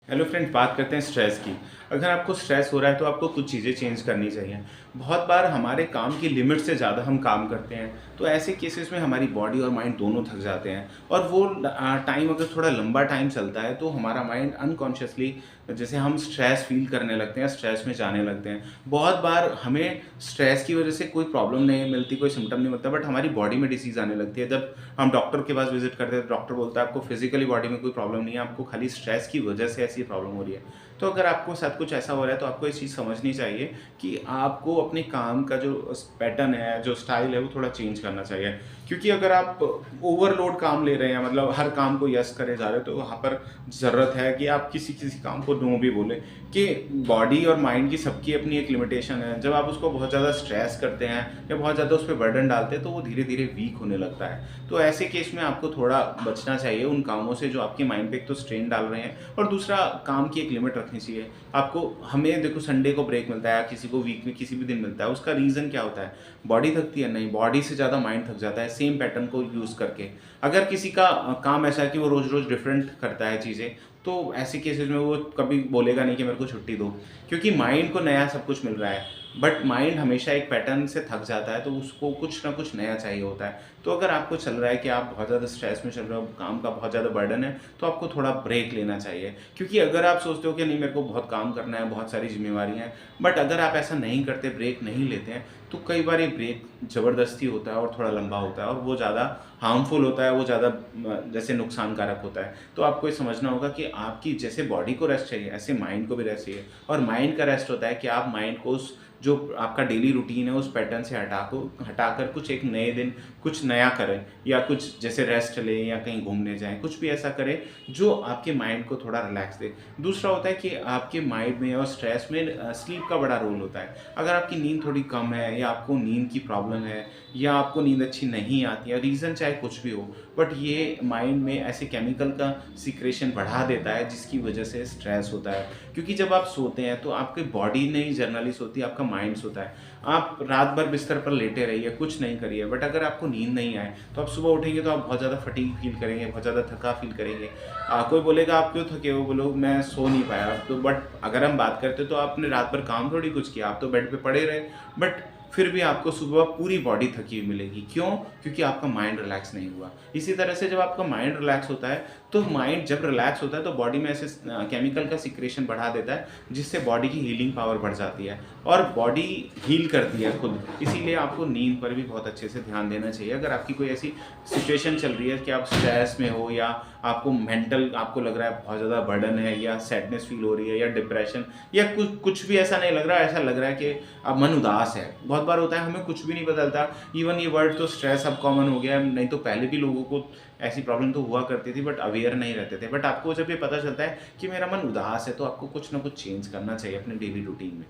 Hello friends, बात करते हैं स्ट्रेस की। अगर आपको स्ट्रेस हो रहा है तो आपको कुछ चीज़ें चेंज करनी चाहिए। बहुत बार हमारे काम की लिमिट से ज़्यादा हम काम करते हैं, तो ऐसे केसेस में हमारी बॉडी और माइंड दोनों थक जाते हैं। और वो टाइम अगर थोड़ा लंबा टाइम चलता है तो हमारा माइंड अनकॉन्शियसली जैसे हम स्ट्रेस फील करने लगते हैं, स्ट्रेस में जाने लगते हैं। बहुत बार हमें स्ट्रेस की वजह से कोई प्रॉब्लम नहीं मिलती, कोई सिम्टम नहीं मिलता, बट हमारी बॉडी में डिसीज़ आने लगती है। जब हम डॉक्टर के पास विजिट करते हैं तो डॉक्टर बोलता है आपको फिजिकली बॉडी में कोई प्रॉब्लम नहीं है, आपको खाली स्ट्रेस की वजह से ऐसी प्रॉब्लम हो रही है। तो अगर आपको साथ कुछ ऐसा हो रहा है तो आपको ये चीज़ समझनी चाहिए कि आपको अपने काम का जो पैटर्न है, जो स्टाइल है, वो थोड़ा चेंज करना चाहिए। क्योंकि अगर आप ओवरलोड काम ले रहे हैं, मतलब हर काम को यस करे जा रहे हो, तो वहाँ पर ज़रूरत है कि आप किसी किसी काम को नो भी बोलें। कि बॉडी और माइंड की सबकी अपनी एक लिमिटेशन है। जब आप उसको बहुत ज़्यादा स्ट्रेस करते हैं या बहुत ज़्यादा उस पे बर्डन डालते हैं तो वो धीरे धीरे वीक होने लगता है। तो ऐसे केस में आपको थोड़ा बचना चाहिए उन कामों से जो आपके माइंड पे एक तो स्ट्रेन डाल रहे हैं, और दूसरा काम की एक लिमिट रखनी चाहिए आपको। हमें देखो, संडे को ब्रेक मिलता है या किसी को वीक में किसी भी दिन मिलता है, उसका रीज़न क्या होता है? बॉडी थकती है? नहीं, बॉडी से ज़्यादा माइंड थक जाता है सेम पैटर्न को यूज़ करके। अगर किसी का काम ऐसा है कि वो रोज़ रोज़ डिफरेंट करता है चीज़ें, तो ऐसे केसेस में वो कभी बोलेगा नहीं कि मेरे को छुट्टी दो, क्योंकि माइंड को नया सब कुछ मिल रहा है। बट माइंड हमेशा एक पैटर्न से थक जाता है, तो उसको कुछ ना कुछ नया चाहिए होता है। तो अगर आपको चल रहा है कि आप बहुत ज़्यादा स्ट्रेस में चल रहे हो, काम का बहुत ज़्यादा बर्डन है, तो आपको थोड़ा ब्रेक लेना चाहिए। क्योंकि अगर आप सोचते हो कि नहीं, मेरे को बहुत काम करना है, बहुत सारी ज़िम्मेवारियाँ हैं, बट अगर आप ऐसा नहीं करते, ब्रेक नहीं लेते हैं, तो कई बार ये ब्रेक ज़बरदस्ती होता है और थोड़ा लंबा होता है, और वो ज़्यादा हार्मफुल होता है, वो ज़्यादा जैसे नुकसानकारक होता है। तो आपको ये समझना होगा कि आपकी जैसे बॉडी को रेस्ट चाहिए, ऐसे माइंड को भी रेस्ट चाहिए। और माइंड का रेस्ट होता है कि आप माइंड को उस जो आपका डेली रूटीन है उस पैटर्न से हटाकर कुछ एक नए दिन कुछ नया करें, या कुछ जैसे रेस्ट लें या कहीं घूमने जाएँ, कुछ भी ऐसा करें जो आपके माइंड को थोड़ा रिलैक्स दे। दूसरा होता है कि आपके माइंड में और स्ट्रेस में स्लीप का बड़ा रोल होता है। अगर आपकी नींद थोड़ी कम है, या आपको नींद की प्रॉब्लम है, या आपको नींद अच्छी नहीं आती है, रीज़न चाहे कुछ भी हो, बट ये माइंड में ऐसे केमिकल का सीक्रेशन बढ़ा देता है जिसकी वजह से स्ट्रेस होता है। क्योंकि जब आप सोते हैं तो आपकी बॉडी नहीं जनरली सोती, आपका माइंड सोता है। आप रात भर बिस्तर पर लेटे रहिए, कुछ नहीं करिए, बट अगर आपको नींद नहीं आए तो आप सुबह उठेंगे तो आप बहुत ज़्यादा फटीग फील करेंगे, बहुत ज़्यादा थका फील करेंगे। कोई बोलेगा आप क्यों थके हो? बोलो मैं सो नहीं पाया। तो बट अगर हम बात करते तो आपने रात भर काम थोड़ी कुछ किया, आप तो बेड पे पड़े रहे, बट फिर भी आपको सुबह पूरी बॉडी थकी हुई मिलेगी। क्यों? क्योंकि आपका माइंड रिलैक्स नहीं हुआ। इसी तरह से जब आपका माइंड रिलैक्स होता है, तो माइंड जब रिलैक्स होता है तो बॉडी में ऐसे केमिकल का सीक्रेशन बढ़ा देता है, जिससे बॉडी की हीलिंग पावर बढ़ जाती है और बॉडी हील करती है खुद। इसीलिए आपको नींद पर भी बहुत अच्छे से ध्यान देना चाहिए। अगर आपकी कोई ऐसी सिचुएशन चल रही है कि आप स्ट्रेस में हो, या आपको मेंटल आपको लग रहा है बहुत ज़्यादा बर्डन है, या सैडनेस फील हो रही है, या डिप्रेशन, या कुछ कुछ भी ऐसा नहीं लग रहा है, ऐसा लग रहा है कि अब मन उदास है। बहुत बार होता है, हमें कुछ भी नहीं बदलता। इवन ये वर्ड तो स्ट्रेस अब कॉमन हो गया है, नहीं तो पहले भी लोगों को ऐसी प्रॉब्लम तो हुआ करती थी, बट अवेयर नहीं रहते थे। बट आपको जब ये पता चलता है कि मेरा मन उदास है, तो आपको कुछ ना कुछ चेंज करना चाहिए अपने डेली रूटीन में।